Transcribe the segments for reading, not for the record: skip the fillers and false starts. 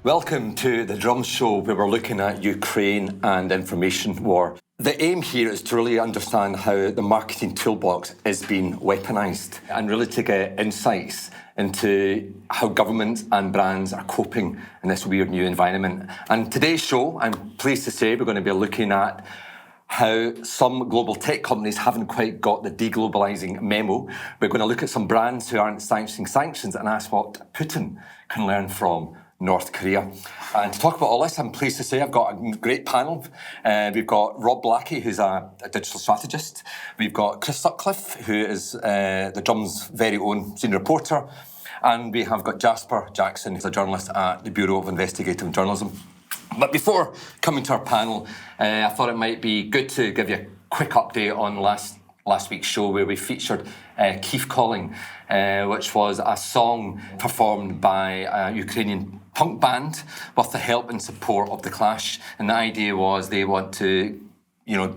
Welcome to the Drum Show, where we're looking at Ukraine and information war. The aim here is to really understand how the marketing toolbox is being weaponised and really to get insights into how governments and brands are coping in this weird new environment. And today's show, I'm pleased to say, we're going to be looking at how some global tech companies haven't quite got the deglobalising memo. We're going to look at some brands who aren't sanctioning sanctions and ask what Putin can learn from North Korea. And to talk about all this, I'm pleased to say I've got a great panel. We've got Rob Blackie, who's a digital strategist. We've got Chris Sutcliffe, who is the Drum's very own senior reporter. And we have got Jasper Jackson, who's a journalist at the Bureau of Investigative Journalism. But before coming to our panel, I thought it might be good to give you a quick update on last week's show, where we featured Kyiv Calling, which was a song performed by a Ukrainian punk band with the help and support of The Clash. And the idea was they want to,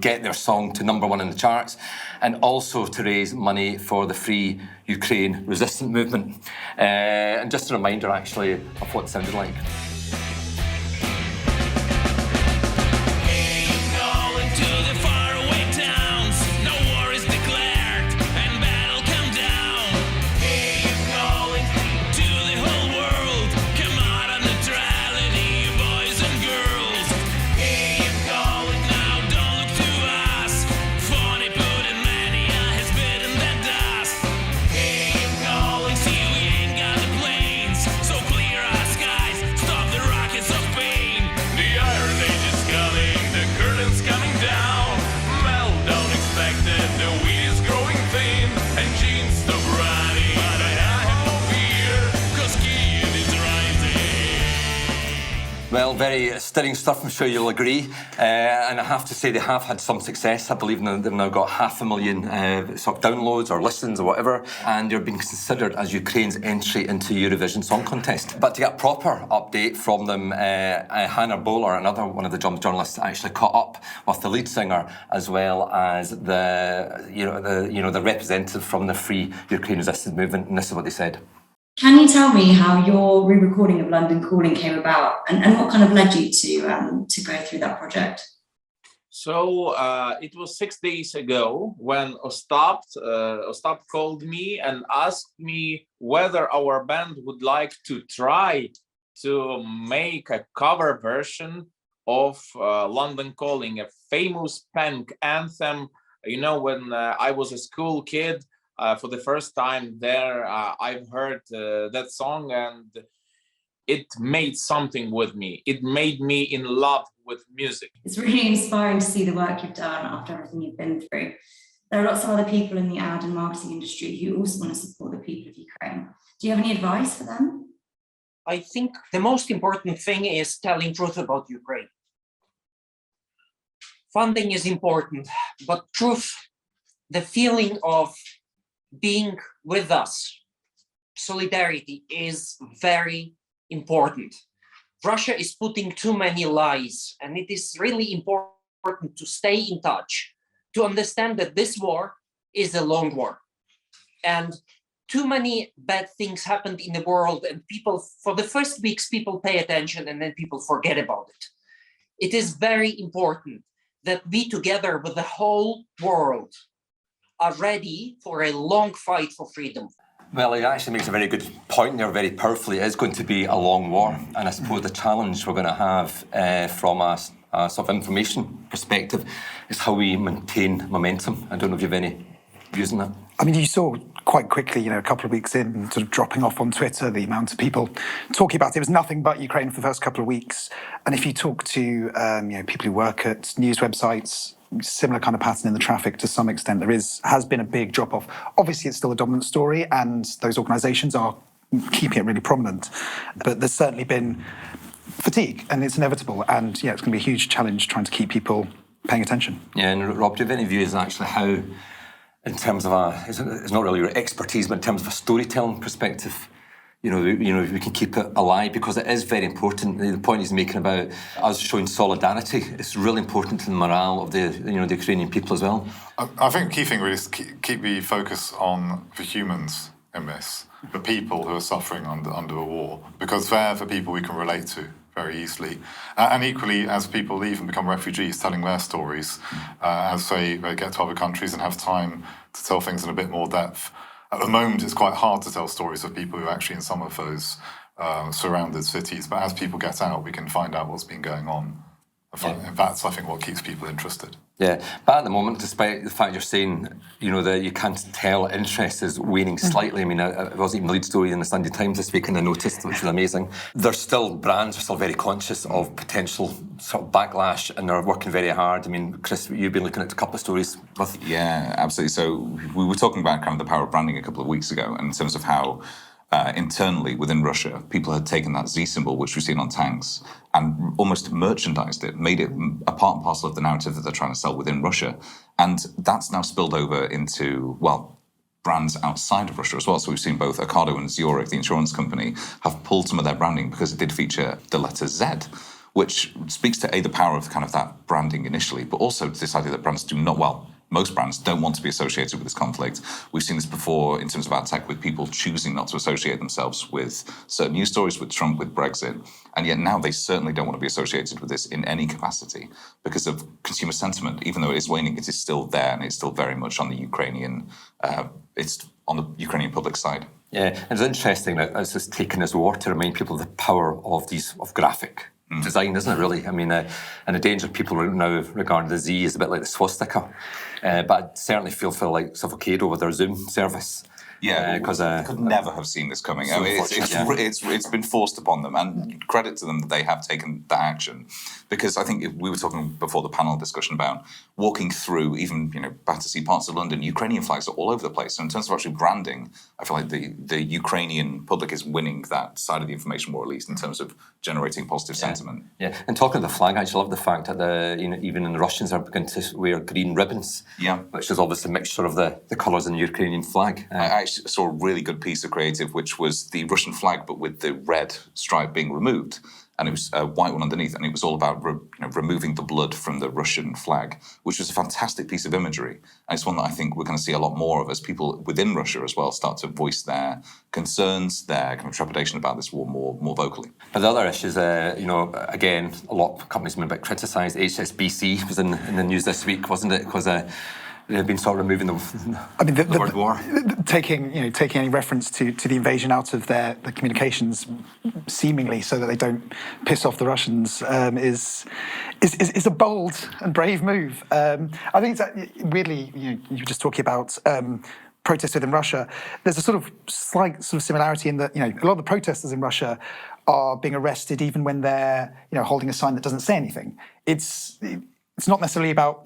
get their song to #1 in the charts and also to raise money for the Free Ukraine resistance movement. And just a reminder, actually, of what it sounded like. Well, very stirring stuff, I'm sure you'll agree. And I have to say they have had some success. I believe they've now got 500,000 sort of downloads or listens or whatever, and they're being considered as Ukraine's entry into Eurovision Song Contest. But to get a proper update from them, Hannah Bowler, another one of the Drum journalists, actually caught up with the lead singer as well as the representative from the Free Ukraine Resistance Movement, and this is what they said. Can you tell me how your re-recording of London Calling came about, and what kind of led you to go through that project? So it was 6 days ago when Ostap called me and asked me whether our band would like to try to make a cover version of London Calling, a famous punk anthem. When I was a school kid, for the first time there, I've heard that song, and it made something with me. It made me in love with music. It's really inspiring to see the work you've done after everything you've been through. There are lots of other people in the ad and marketing industry who also want to support the people of Ukraine. Do you have any advice for them? I think the most important thing is telling truth about Ukraine. Funding is important, but truth, the feeling of being with us, solidarity, is very important. Russia is putting too many lies, and it is really important to stay in touch, to understand that this war is a long war. And too many bad things happened in the world, and people, for the first weeks, people pay attention and then people forget about it. It is very important that we, together with the whole world, are ready for a long fight for freedom. Well, it actually makes a very good point there, very powerfully. It is going to be a long war, and I suppose the challenge we're going to have from a sort of information perspective is how we maintain momentum. I don't know if you have any views on that. I mean, you saw quite quickly, a couple of weeks in, sort of dropping off on Twitter, the amount of people talking about it. It was nothing but Ukraine for the first couple of weeks. And if you talk to people who work at news websites, similar kind of pattern in the traffic to some extent. There has been a big drop-off. Obviously, it's still a dominant story, and those organisations are keeping it really prominent. But there's certainly been fatigue, and it's inevitable. And it's going to be a huge challenge trying to keep people paying attention. Yeah, and Rob, do you have any views on actually how, in terms of it's not really your expertise, but in terms of a storytelling perspective, we can keep it alive, because it is very important. The point he's making about us showing solidarity is really important to the morale of the Ukrainian people as well. I think the key thing really is keep the focus on the humans in this, the people who are suffering under a war, because they're the people we can relate to. very easily. And equally, as people leave and become refugees, telling their stories, as they get to other countries and have time to tell things in a bit more depth. At the moment, it's quite hard to tell stories of people who are actually in some of those surrounded cities. But as people get out, we can find out what's been going on. And that's, I think, what keeps people interested. Yeah, but at the moment, despite the fact you're saying, that you can't tell, interest is waning slightly. I mean, it wasn't even the lead story in the Sunday Times this week, and I noticed, which was amazing. Brands are still very conscious of potential sort of backlash, and they're working very hard. I mean, Chris, you've been looking at a couple of stories with... Yeah, absolutely. So we were talking about kind of the power of branding a couple of weeks ago, and in terms of how internally within Russia, people had taken that Z symbol, which we've seen on tanks, and almost merchandised it, made it a part and parcel of the narrative that they're trying to sell within Russia. And that's now spilled over into, brands outside of Russia as well. So we've seen both Ocado and Zurich, the insurance company, have pulled some of their branding because it did feature the letter Z, which speaks to the power of kind of that branding initially, but also to this idea that brands do not, most brands don't want to be associated with this conflict. We've seen this before in terms of adtech with people choosing not to associate themselves with certain news stories, with Trump, with Brexit. And yet now they certainly don't want to be associated with this in any capacity because of consumer sentiment. Even though it is waning, it is still there, and it's still very much on the Ukrainian, it's on the Ukrainian public side. Yeah, and it's interesting that it's just taken as war to remind people of the power of graphic design, isn't it, really? I mean, and the danger people now regard the Z as a bit like the swastika. But I certainly feel for like Avocado with their Zoom service. Yeah, because could never have seen this coming. I mean, it's been forced upon them, and credit to them that they have taken that action. Because I think we were talking before the panel discussion about walking through even Battersea parts of London, Ukrainian flags are all over the place. So in terms of actually branding, I feel like the Ukrainian public is winning that side of the information war, at least in terms of generating positive sentiment. Yeah, and talking of the flag, I actually love the fact that even in the Russians are beginning to wear green ribbons. Yeah, which is obviously a mixture of the colours in the Ukrainian flag. I actually saw a really good piece of creative, which was the Russian flag, but with the red stripe being removed. And it was a white one underneath, and it was all about removing the blood from the Russian flag, which was a fantastic piece of imagery. And it's one that I think we're going to see a lot more of as people within Russia as well start to voice their concerns, their kind of trepidation about this war more vocally. But the other issues, again, a lot of companies have been a bit criticised. HSBC was in the news this week, wasn't it? Because they've been sort of removing the word war. Taking any reference to the invasion out of their communications, seemingly so that they don't piss off the Russians, is a bold and brave move. I think it's weirdly, you were just talking about protests within Russia. There's a sort of slight sort of similarity in that a lot of the protesters in Russia are being arrested even when they're holding a sign that doesn't say anything. It's not necessarily about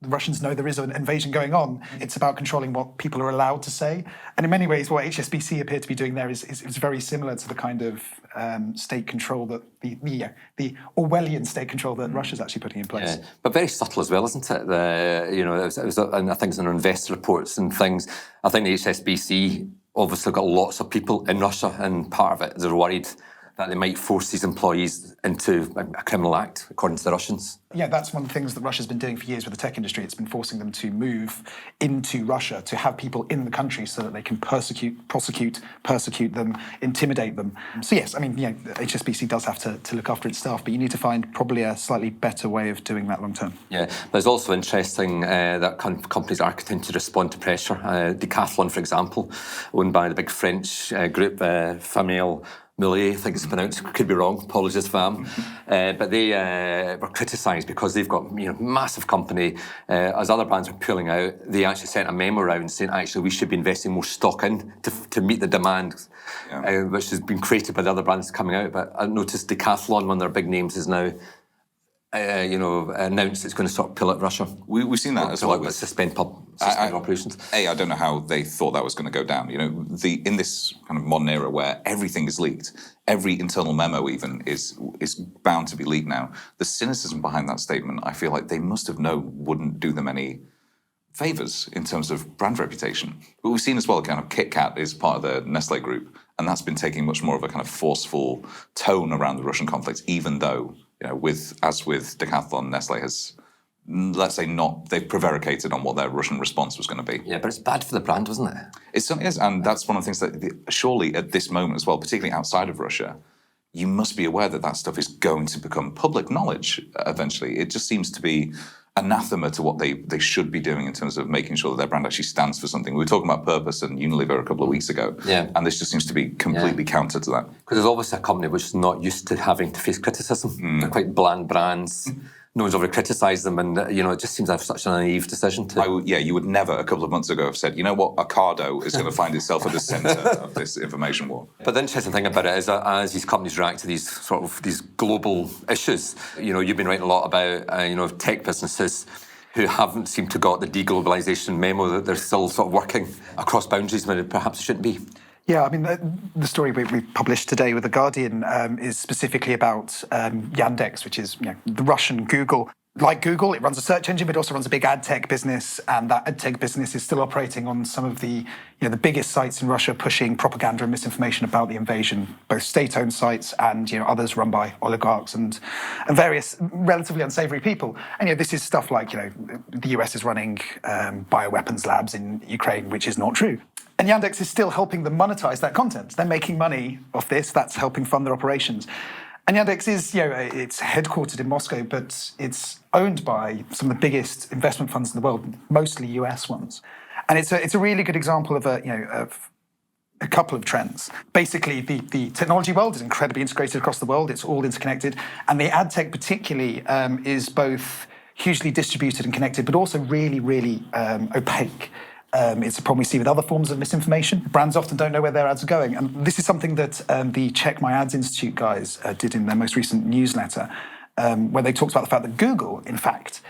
the Russians know there is an invasion going on. It's about controlling what people are allowed to say. And in many ways, what HSBC appear to be doing there is very similar to the kind of state control that the Orwellian state control that Russia's actually putting in place. Yeah, but very subtle as well, isn't it? And I think it's in our investor reports and things. I think the HSBC obviously got lots of people in Russia, and part of it, they're worried that they might force these employees into a criminal act, according to the Russians. Yeah, that's one of the things that Russia's been doing for years with the tech industry. It's been forcing them to move into Russia, to have people in the country so that they can persecute them, intimidate them. So yes, I mean, HSBC does have to look after its staff, but you need to find probably a slightly better way of doing that long term. Yeah, but it's also interesting that companies are continuing to respond to pressure. Decathlon, for example, owned by the big French group, Famille Mullier, I think it's pronounced, could be wrong, apologies fam. But they were criticised because they've got massive company. As other brands are pulling out, they actually sent a memo around saying actually we should be investing more stock in to meet the demand, which has been created by the other brands coming out. But I noticed Decathlon, one of their big names, is now announced it's going to sort of pull out Russia. We've seen that as well. With suspend operations. I don't know how they thought that was going to go down. In this kind of modern era where everything is leaked, every internal memo even is bound to be leaked now. The cynicism behind that statement, I feel like they must have known wouldn't do them any favours in terms of brand reputation. But we've seen as well, kind of Kit Kat is part of the Nestle group, and that's been taking much more of a kind of forceful tone around the Russian conflict, even though with Decathlon, Nestle has, let's say, they've prevaricated on what their Russian response was going to be. Yeah, but it's bad for the brand, wasn't it? It certainly is, and that's one of the things that surely at this moment as well, particularly outside of Russia, you must be aware that that stuff is going to become public knowledge eventually. It just seems to be anathema to what they should be doing in terms of making sure that their brand actually stands for something. We were talking about purpose and Unilever a couple of weeks ago, and this just seems to be completely counter to that. Because there's obviously a company which is not used to having to face criticism. They're quite bland brands. No one's ever criticised them, and it just seems like such a naive decision to. You would never a couple of months ago have said, you know what, Ocado is going to find itself at the centre of this information war. But the interesting thing about it is that as these companies react to these these global issues, you've been writing a lot about tech businesses who haven't seemed to got the deglobalisation memo, that they're still sort of working across boundaries when it perhaps shouldn't be. Yeah, I mean, the story we published today with The Guardian is specifically about Yandex, which is the Russian Google. Like Google, it runs a search engine, but it also runs a big ad tech business, and that ad tech business is still operating on some of the the biggest sites in Russia, pushing propaganda and misinformation about the invasion, both state-owned sites and others run by oligarchs and various relatively unsavory people. And this is stuff like the US is running bioweapons labs in Ukraine, which is not true. And Yandex is still helping them monetize that content. They're making money off this. That's helping fund their operations. And Yandex is, it's headquartered in Moscow, but it's owned by some of the biggest investment funds in the world, mostly US ones. And it's a really good example of a couple of trends. Basically, the technology world is incredibly integrated across the world. It's all interconnected. And the ad tech particularly is both hugely distributed and connected, but also really, really opaque. It's a problem we see with other forms of misinformation. Brands often don't know where their ads are going. And this is something that the Check My Ads Institute guys did in their most recent newsletter, where they talked about the fact that Google, in fact,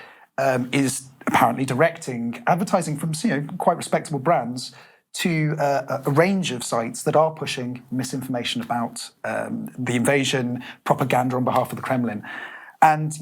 is apparently directing advertising from quite respectable brands to a range of sites that are pushing misinformation about the invasion, propaganda on behalf of the Kremlin. And,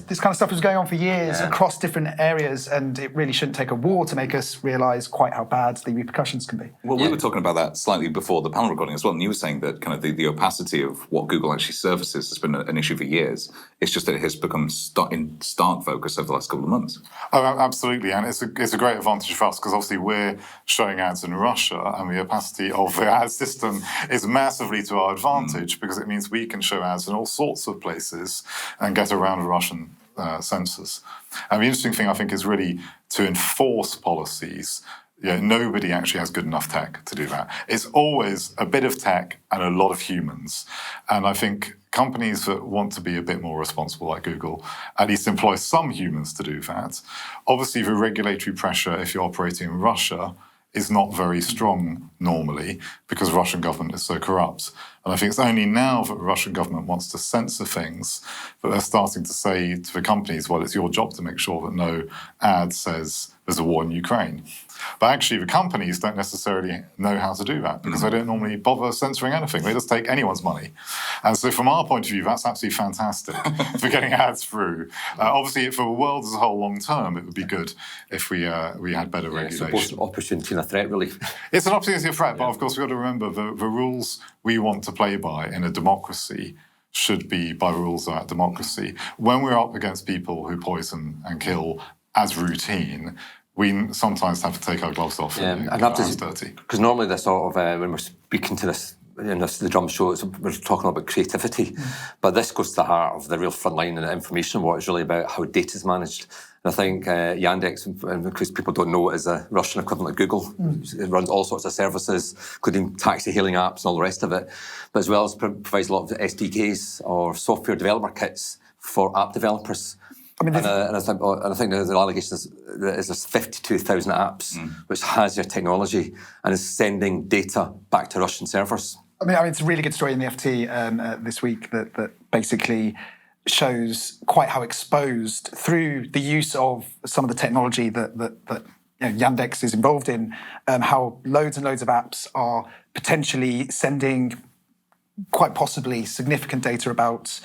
this kind of stuff was going on for years across different areas, and it really shouldn't take a war to make us realise quite how bad the repercussions can be. Well, we were talking about that slightly before the panel recording as well, and you were saying that kind of the opacity of what Google actually surfaces has been an issue for years. It's just that it has become in stark focus over the last couple of months. Oh, absolutely, and it's a great advantage for us because obviously we're showing ads in Russia, and the opacity of the ad system is massively to our advantage because it means we can show ads in all sorts of places and get around Russian censors. And the interesting thing, I think, is really to enforce policies. Nobody actually has good enough tech to do that. It's always a bit of tech and a lot of humans. And I think companies that want to be a bit more responsible, like Google, at least employ some humans to do that. Obviously, the regulatory pressure, if you're operating in Russia, is not very strong normally because the Russian government is so corrupt. And I think it's only now that the Russian government wants to censor things that they're starting to say to the companies, well, it's your job to make sure that no ad says there's a war in Ukraine. But actually, the companies don't necessarily know how to do that because they don't normally bother censoring anything. They just take anyone's money. And so from our point of view, that's absolutely fantastic for getting ads through. Obviously, for the world as a whole long term, it would be good if we had better regulation. It's both opportunity and a threat, really. It's an opportunity and a threat, but of course, we've got to remember the rules we want to play by in a democracy should be by rules of that democracy. When we're up against people who poison and kill as routine, we sometimes have to take our gloves off and get our hands dirty. Because normally this sort of, when we're speaking to this, the drum show, we're talking about creativity. But this goes to the heart of the real front line and information war. It's really about how data is managed. And I think Yandex, because people don't know, is a Russian equivalent of Google. It runs all sorts of services, including taxi hailing apps and all the rest of it. But as well as provides a lot of SDKs or software developer kits for app developers. I mean, and I think the allegation is that there's 52,000 apps which has your technology and is sending data back to Russian servers. I mean, it's a really good story in the FT this week that basically shows quite how exposed through the use of some of the technology that Yandex is involved in, how loads and loads of apps are potentially sending quite possibly significant data about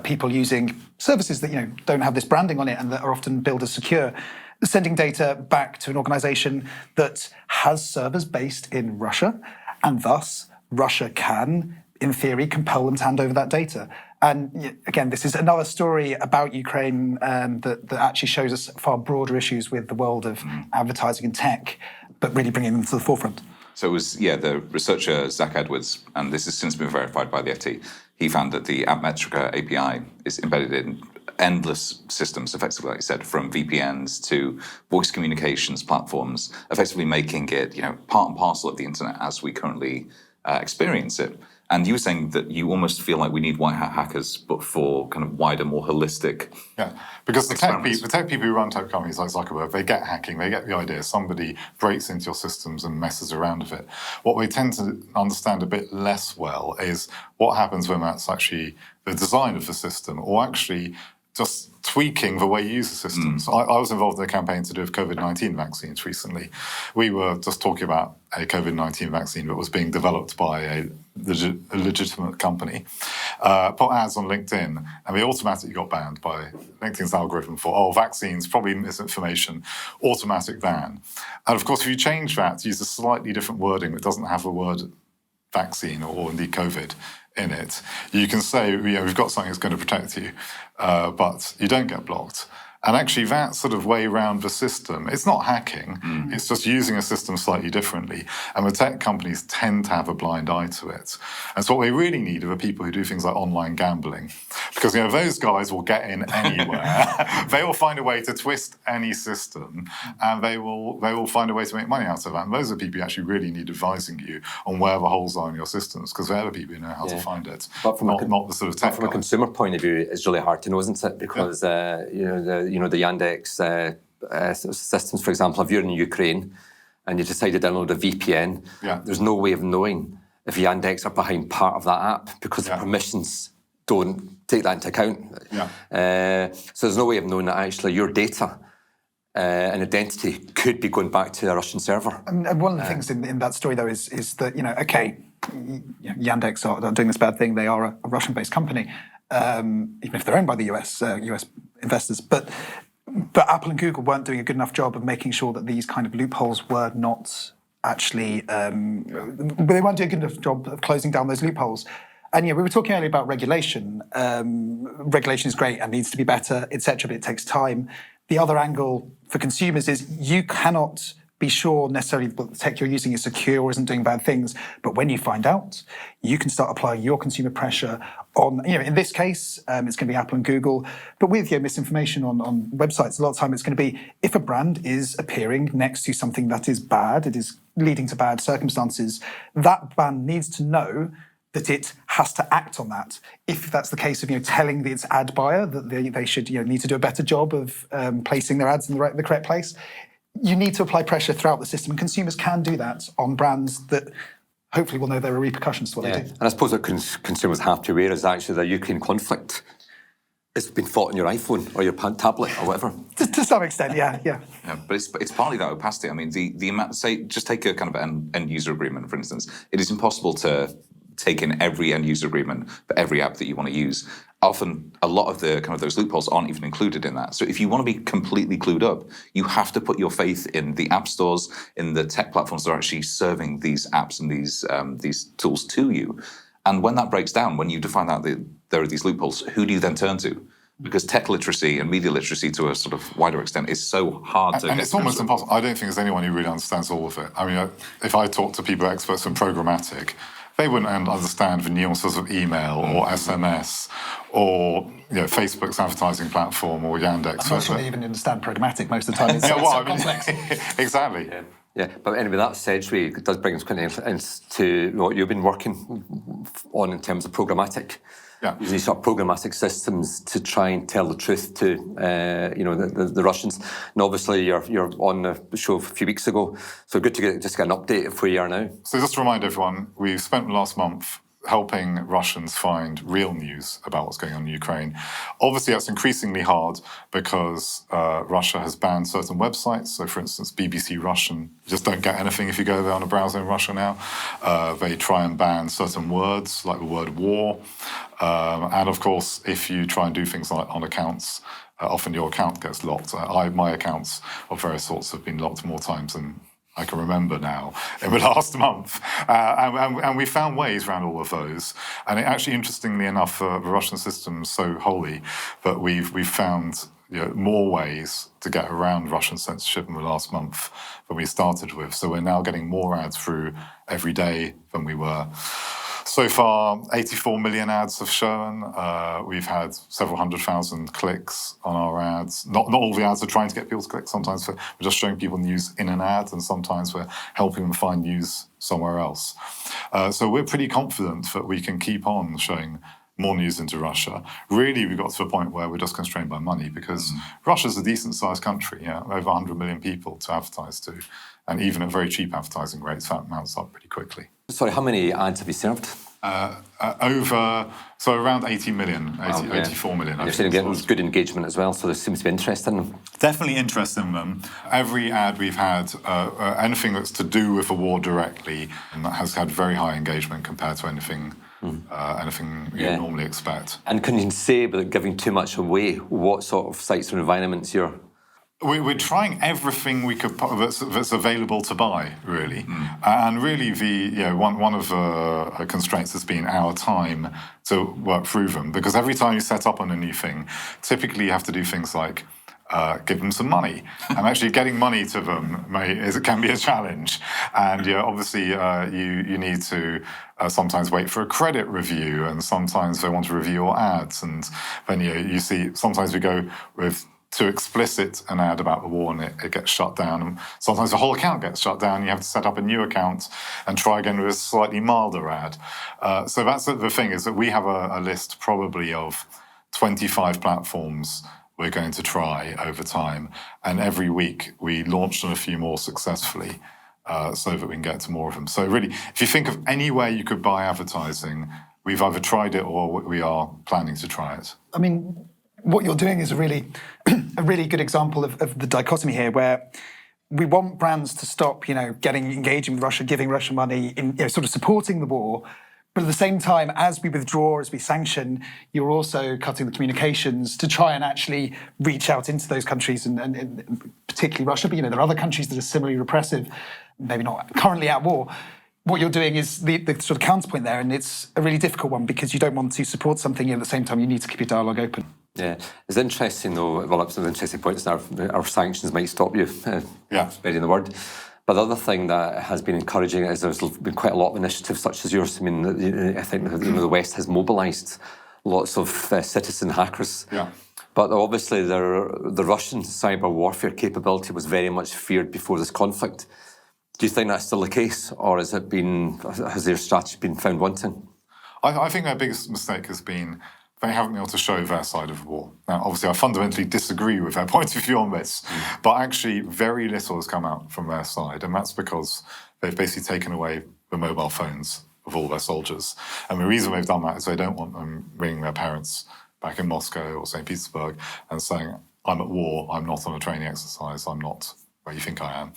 people using services that don't have this branding on it and that are often billed as secure, sending data back to an organisation that has servers based in Russia, and thus Russia can, in theory, compel them to hand over that data. And again, this is another story about Ukraine that actually shows us far broader issues with the world of advertising and tech, but really bringing them to the forefront. So it was, the researcher Zach Edwards, and this has since been verified by the FT. He found that the Appmetrica API is embedded in endless systems, effectively, like you said, from VPNs to voice communications platforms, effectively making it, part and parcel of the internet as we currently experience it. And you were saying that you almost feel like we need white hat hackers, but for kind of wider, more holistic. Yeah, because the tech people who run tech companies like Zuckerberg, they get hacking, they get the idea. Somebody breaks into your systems and messes around with it. What we tend to understand a bit less well is what happens when that's actually the design of the system, or actually just tweaking the way you use the systems. I was involved in a campaign to do with COVID-19 vaccines recently. We were just talking about a COVID-19 vaccine that was being developed by a legitimate company. Put ads on LinkedIn, and we automatically got banned by LinkedIn's algorithm for, vaccines, probably misinformation, automatic ban. And of course, if you change that to use a slightly different wording that doesn't have the word vaccine or indeed COVID in it, you can say, we've got something that's going to protect you, but you don't get blocked. And actually that sort of way around the system, it's not hacking, it's just using a system slightly differently. And the tech companies tend to have a blind eye to it. And so what we really need are the people who do things like online gambling. Because those guys will get in anywhere. They will find a way to twist any system, and they will find a way to make money out of that. And those are people who actually really need advising you on where the holes are in your systems, because they're the people who know how to find it. But from not the sort of tech from a consumer point of view, it's really hard to know, isn't it? Because the Yandex systems, for example, if you're in Ukraine and you decide to download a VPN, there's no way of knowing if Yandex are behind part of that app, because the permissions don't take that into account. So there's no way of knowing that actually your data and identity could be going back to a Russian server. And one of the things in that story, though, is that, Yandex are doing this bad thing. They are a Russian-based company, even if they're owned by the US investors. But Apple and Google weren't doing a good enough job of making sure that these kind of loopholes were not actually, they weren't doing a good enough job of closing down those loopholes. And we were talking earlier about regulation. Regulation is great and needs to be better, etc., but it takes time. The other angle for consumers is you cannot be sure necessarily that the tech you're using is secure or isn't doing bad things. But when you find out, you can start applying your consumer pressure on, in this case, it's going to be Apple and Google. But with misinformation on websites, a lot of time it's going to be if a brand is appearing next to something that is bad, it is leading to bad circumstances, that brand needs to know that it has to act on that. If that's the case of telling its ad buyer that they should need to do a better job of placing their ads in the correct place, you need to apply pressure throughout the system, and consumers can do that on brands that hopefully will know there are repercussions to what they do. And I suppose what consumers have to aware is actually the Ukraine conflict. It's been fought on your iPhone or your tablet or whatever. To some extent, yeah. But it's partly that opacity. I mean, the amount, just take a kind of end user agreement, for instance. It is impossible to take in every end user agreement for every app that you want to use. Often, a lot of the kind of those loopholes aren't even included in that. So if you want to be completely clued up, you have to put your faith in the app stores, in the tech platforms that are actually serving these apps and these tools to you. And when that breaks down, when you find out that there are these loopholes, who do you then turn to? Because tech literacy and media literacy to a sort of wider extent is so hard to... And it's almost impossible. I don't think there's anyone who really understands all of it. I mean, if I talk to people experts in programmatic, they wouldn't understand the nuances of email or SMS or Facebook's advertising platform or Yandex. I'm not sure they even understand programmatic most of the time. It's so complex. Exactly. Yeah, but anyway, that segues, it does bring us into what you've been working on in terms of programmatic. Using these sort of programmatic systems to try and tell the truth to the Russians. And obviously you're on the show a few weeks ago, so good to get an update of where you are now. So just to remind everyone, we've spent the last month helping Russians find real news about what's going on in Ukraine. Obviously, that's increasingly hard because Russia has banned certain websites. So, for instance, BBC Russian, you just don't get anything if you go there on a browser in Russia now. They try and ban certain words, like the word war. And, of course, if you try and do things like on accounts, often your account gets locked. My accounts of various sorts have been locked more times than I can remember now in the last month. And we found ways around all of those. And it actually, interestingly enough, the Russian system is so holy that we've found more ways to get around Russian censorship in the last month than we started with. So we're now getting more ads through every day than we were. So far, 84 million ads have shown. We've had several 100,000 clicks on our ads. Not all the ads are trying to get people to click. Sometimes we're just showing people news in an ad, and sometimes we're helping them find news somewhere else. So we're pretty confident that we can keep on showing more news into Russia. Really, we got to a point where we're just constrained by money, because Russia's a decent-sized country, over 100 million people to advertise to. And even at very cheap advertising rates, that mounts up pretty quickly. Sorry, how many ads have you served? Around 80 million, 84 million. You're saying getting good engagement as well, so there seems to be interest in them. Definitely interest in them. Every ad we've had, anything that's to do with the war directly, has had very high engagement compared to anything you normally expect. And can you say, without giving too much away, what sort of sites or environments you're... We're trying everything we could that's available to buy, really, and really one of the constraints has been our time to work through them, because every time you set up on a new thing, typically you have to do things like give them some money, and actually getting money to them can be a challenge. And obviously you need to sometimes wait for a credit review, and sometimes they want to review your ads, and then you see sometimes we go with too explicit an ad about the war and it gets shut down. And sometimes the whole account gets shut down. You have to set up a new account and try again with a slightly milder ad. So that's the thing, is that we have a list probably of 25 platforms we're going to try over time. And every week we launch on a few more successfully so that we can get to more of them. So really, if you think of any way you could buy advertising, we've either tried it or we are planning to try it. I mean, what you're doing is a really good example of the dichotomy here, where we want brands to stop, getting engaging with Russia, giving Russia money, in sort of supporting the war. But at the same time, as we withdraw, as we sanction, you're also cutting the communications to try and actually reach out into those countries, and particularly Russia. But there are other countries that are similarly repressive, maybe not currently at war. What you're doing is the sort of counterpoint there, and it's a really difficult one, because you don't want to support something, at the same time you need to keep your dialogue open. Yeah, it's interesting though, well, that's an interesting point, is our sanctions might stop you, spreading the word. But the other thing that has been encouraging is there's been quite a lot of initiatives such as yours. I mean, I think the West has mobilised lots of citizen hackers. Yeah. But obviously the Russian cyber warfare capability was very much feared before this conflict. Do you think that's still the case, or has their strategy been found wanting? I think their biggest mistake has been they haven't been able to show their side of the war. Now, obviously, I fundamentally disagree with their point of view on this, but actually very little has come out from their side, and that's because they've basically taken away the mobile phones of all their soldiers. And the reason they've done that is they don't want them ringing their parents back in Moscow or St. Petersburg and saying, I'm at war, I'm not on a training exercise, I'm not where you think I am.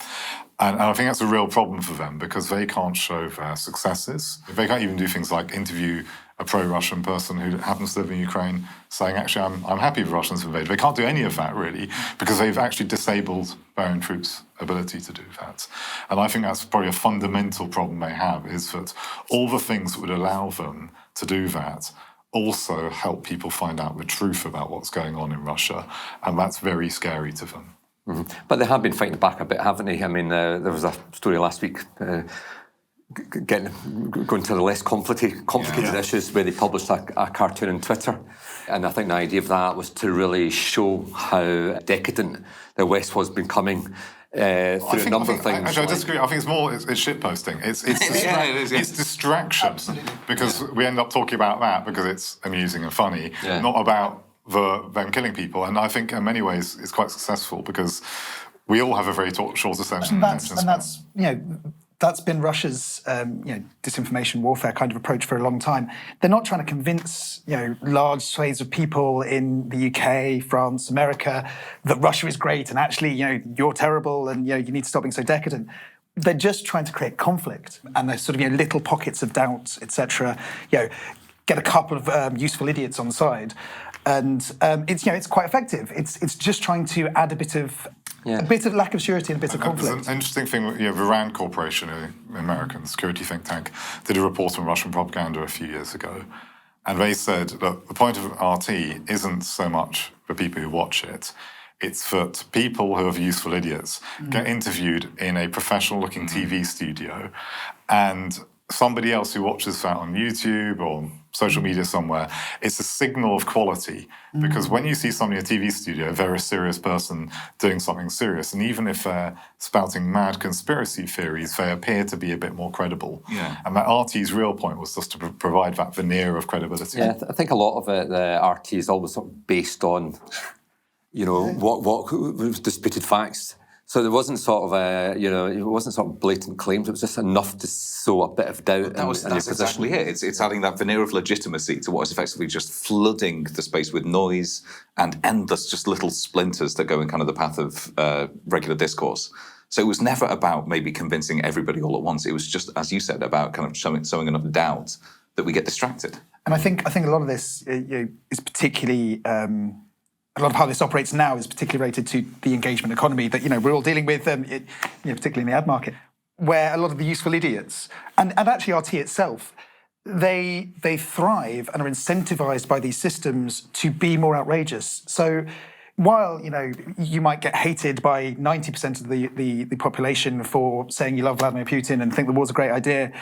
And I think that's a real problem for them, because they can't show their successes. They can't even do things like interview a pro-Russian person who happens to live in Ukraine saying, actually, I'm happy the Russians invaded. They can't do any of that, really, because they've actually disabled their own troops' ability to do that. And I think that's probably a fundamental problem they have, is that all the things that would allow them to do that also help people find out the truth about what's going on in Russia, and that's very scary to them. Mm-hmm. But they have been fighting back a bit, haven't they? I mean, there was a story last week going to the less complicated issues, where they published a cartoon on Twitter. And I think the idea of that was to really show how decadent the West was becoming through a number of things. Actually, I disagree. I think it's more, it's shitposting. It's distraction. Absolutely. Because we end up talking about that because it's amusing and funny, not about them killing people. And I think in many ways it's quite successful, because we all have a very short attention span. That's been Russia's, disinformation warfare kind of approach for a long time. They're not trying to convince, large swathes of people in the UK, France, America that Russia is great and actually, you're terrible and you need to stop being so decadent. They're just trying to create conflict, and there's sort of little pockets of doubt, etc. Get a couple of useful idiots on the side, and it's quite effective. It's just trying to add a bit of lack of surety and a bit of conflict. There's an interesting thing, the RAND Corporation, an American security think tank, did a report on Russian propaganda a few years ago. And they said, look, the point of RT isn't so much for people who watch it. It's that people who are useful idiots get interviewed in a professional-looking TV studio, and somebody else who watches that on YouTube or social media somewhere, it's a signal of quality. Because when you see somebody in a TV studio, they're a serious person doing something serious. And even if they're spouting mad conspiracy theories, they appear to be a bit more credible. Yeah. And that RT's real point was just to provide that veneer of credibility. Yeah, I think a lot of it, the RT is always sort of based on, you know, what disputed facts. So there wasn't sort of a, you know, it wasn't sort of blatant claims. It was just enough to sow a bit of doubt. That's exactly it. It's adding that veneer of legitimacy to what is effectively just flooding the space with noise and endless just little splinters that go in kind of the path of regular discourse. So it was never about maybe convincing everybody all at once. It was just, as you said, about kind of sowing enough doubt that we get distracted. And I think a lot of this is particularly. A lot of how this operates now is particularly related to the engagement economy that, you know, we're all dealing with, particularly in the ad market, where a lot of the useful idiots, and actually RT itself, they thrive and are incentivized by these systems to be more outrageous. So while, you know, you might get hated by 90% of the population for saying you love Vladimir Putin and think the war's a great idea,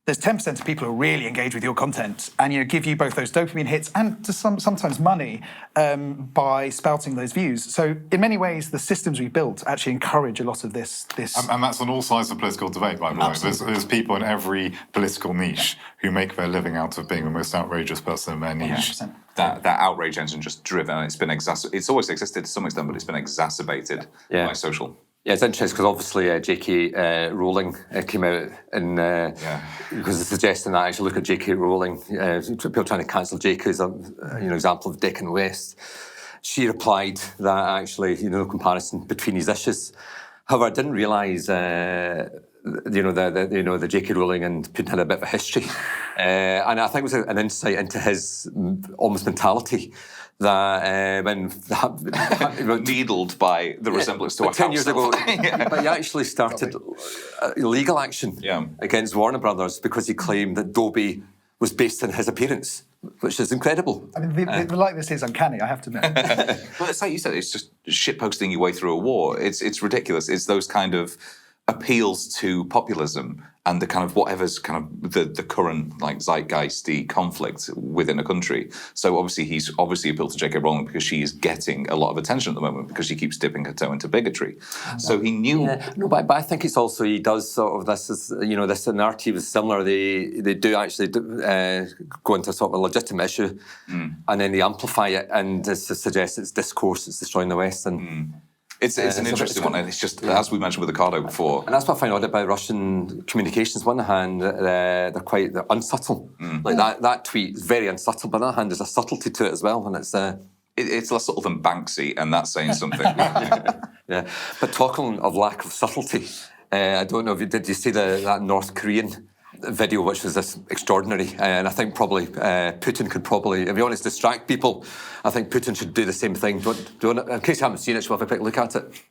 there's 10% of people who really engage with your content and, you know, give you both those dopamine hits and to sometimes money by spouting those views. So in many ways, the systems we built actually encourage a lot of this. And that's on all sides of political debate, by the way. There's people in every political niche who make their living out of being the most outrageous person in their niche. 100%. That outrage engine just driven, and it's been it's always existed to some extent, but it's been exacerbated by social. Yeah, it's interesting because obviously J.K. Rowling came out and because it's suggesting that actually look at J.K. Rowling, people trying to cancel J.K. as an example of Dick and West. She replied that actually, you know, comparison between these issues. However, I didn't realise, the J.K. Rowling and Putin had a bit of a history, and I think it was an insight into his almost mentality. That needled by the resemblance to a 10 years ago, yeah. but he actually started legal action against Warner Brothers because he claimed that Dobie was based on his appearance, which is incredible. I mean, the likeness is uncanny, I have to admit. Well, it's like you said, it's just shitposting your way through a war. It's ridiculous. It's those kind of appeals to populism and the kind of whatever's kind of the current like zeitgeisty conflict within a country. So obviously he's appealed to J.K. Rowling because she is getting a lot of attention at the moment because she keeps dipping her toe into bigotry. So he knew. Yeah. No, but I think it's also he does sort of this is this in RT was similar. They do actually go into sort of a legitimate issue and then they amplify it and suggest it's discourse, it's destroying the West and. It's an interesting one, and it's just, as we mentioned with Ricardo before. And that's what I find odd about Russian communications. On one hand, they're unsubtle. Like that tweet is very unsubtle, but on the other hand, there's a subtlety to it as well, and it's less subtle than Banksy, and that's saying something. Yeah, but talking of lack of subtlety, I don't know, did you see that North Korean video, which was this extraordinary, and I think probably Putin could probably, to be honest, distract people. I think Putin should do the same thing. In case you haven't seen it, we'll have a quick look at it.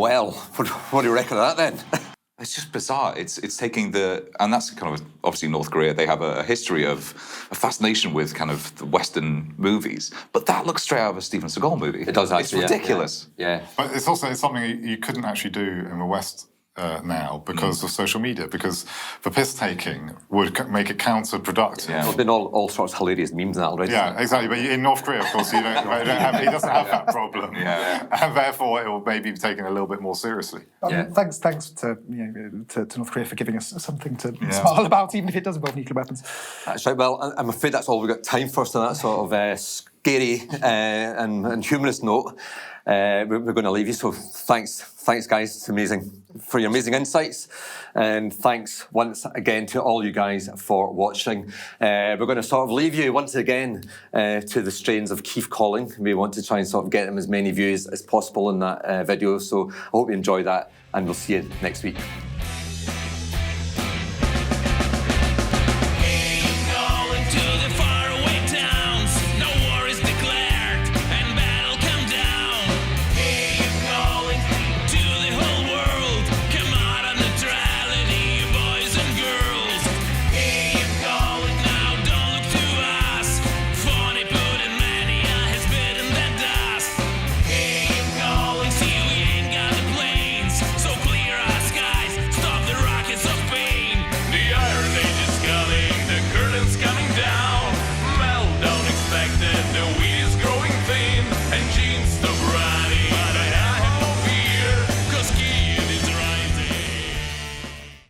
Well, what do you reckon of that then? It's just bizarre. It's taking and that's kind of obviously North Korea. They have a history of a fascination with kind of the Western movies, but that looks straight out of a Steven Seagal movie. It does actually. It's ridiculous. Yeah. But it's also something you couldn't actually do in the West now because of social media, because the piss taking would make it counterproductive. Yeah. There's been all sorts of hilarious memes and that already. Yeah, exactly. But in North Korea, of course, he doesn't have that problem. Yeah. And therefore, it will maybe be taken a little bit more seriously. Yeah. Thanks to North Korea for giving us something to smile about, even if it does involve nuclear weapons. That's right. Well, I'm afraid that's all we've got time for. So that sort of scary and humorous note, we're going to leave you. So thanks, guys. It's amazing for your amazing insights, and thanks once again to all you guys for watching. We're going to sort of leave you once again to the strains of Kyiv Calling. We want to try and sort of get them as many views as possible in that video. So I hope you enjoy that, and we'll see you next week.